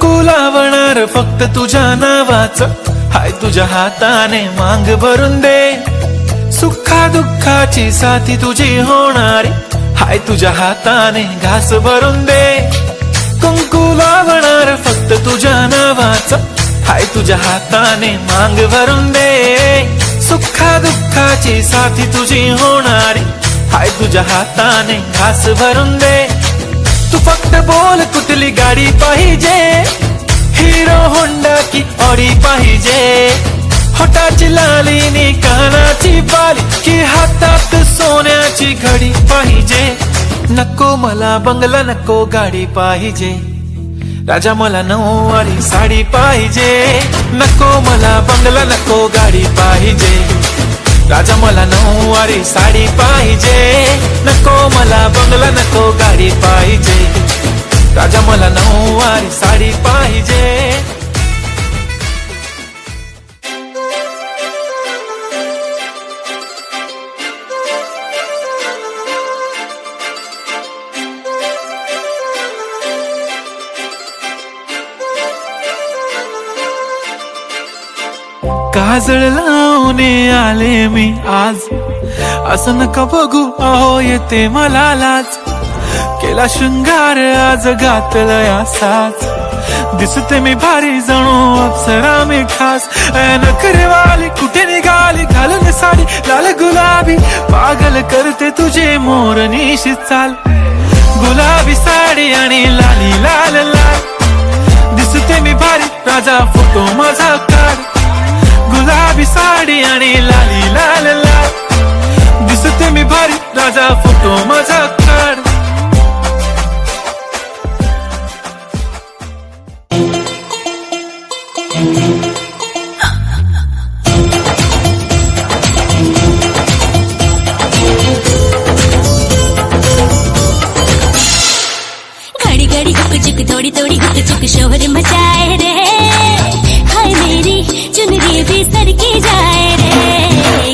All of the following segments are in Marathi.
कुंकू लावणार फक्त तुझ्या नावाचं, हाय तुझ्या हाताने मांग भरून दे. सुखा दुःखाची साथी तुझी होणारी, हाय तुझ्या हाताने घास भरून दे. कुंकू लावणार फक्त तुझ्या नावाचं, हाय तुझ्या हाताने मांग भरून दे. सुखा दुःखाची साथी तुझी होणारी, हाय तुझ्या हाताने घास भरून दे. तू फक्त बोल कुठली गाडी पाहिजे, हिरो होंडा की ऑडी पाहिजे. होटाची लालीनी कानाची बाली की हातात सोन्याची घडी पाहिजे. नको मला बंगला नको गाडी पाहिजे, राजा मला नऊवारी साडी पाहिजे. नको मला बंगला नको गाडी पाहिजे, राजा मला नऊवारी साडी पाहिजे. नको मला बंगला नको गाडी पाहिजे, राजा मला नऊवारी साडी पाहिजे. काजळ लावणे आले मी आज, असं नका बघू अहो येते मला लाज. केला शृंगार आज घातलाय असाच, दिसते मी भारी जणू अप्सरा मी खास. नखरेवाली कुठे निघाली घालून साडी लाल गुलाबी, पागल करते तुझे मोरनीशी चाल. गुलाबी साडी आणि लाली लाल लाल, दिसते मी भारी राजा फोटो माझा काढ. गुलाबी साडी आणि लाली लाल लाल, दिसते मी भारी राजा फोटो माझा काढ. घड़ी घड़ी हुक चुक थोड़ी थोड़ी हुक चुक शोहर मचाए रे. हाय मेरी चुनरी भी सरकी जाए रे.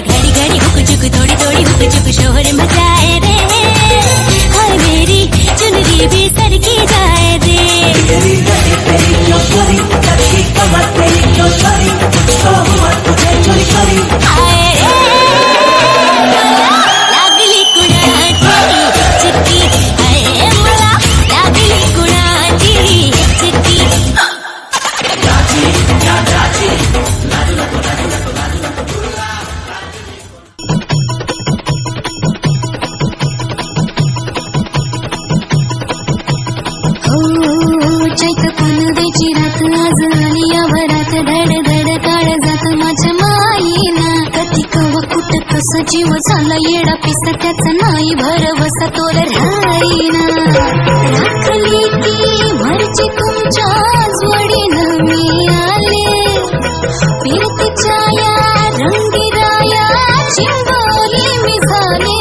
घड़ी घड़ी हुक चुक थोड़ी थोड़ी हुक चुक शोहर मचाए रे. हाय मेरी चुनरी भी सरकी जाए रे. लागली कुणाची चिट्टी, हाय मला लागली कुणाची चिट्टी. चैत पानुद्याची रात आज आली या भरात. धड धड काळ जात माझ्या माईना, कधी कवा कुठ कसं जीव झाला येडा पिस त्याचं नाही भरवसा तोल राहीना. राखली ती भरची तुमच्या जोडीनं मी आले. फिरतीच्या या रंगीराया चिंबोली मी झाले.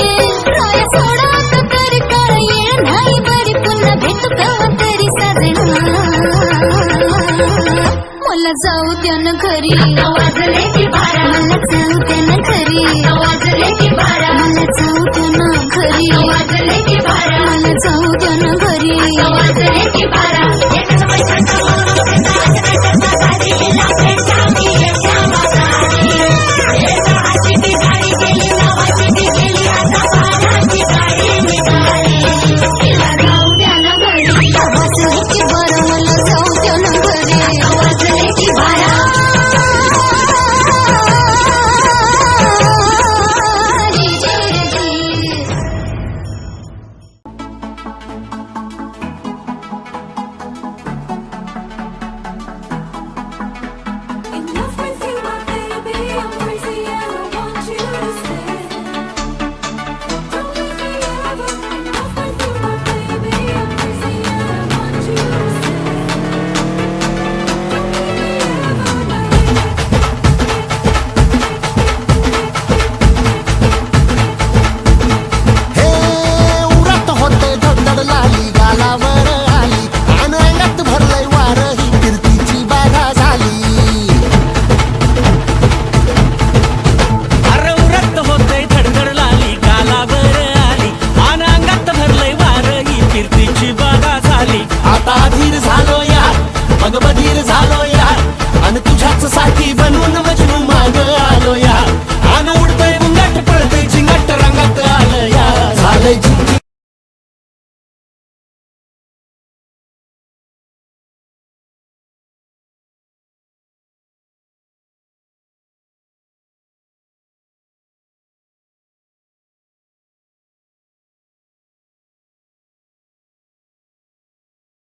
राया सोडात तरी काळ येळ नाही बरी, पुन्हा भेटू कवा तरी साजना. मला जाऊ द्या न घरी, मला जाऊ द्या न घरी, मला जाऊ द्या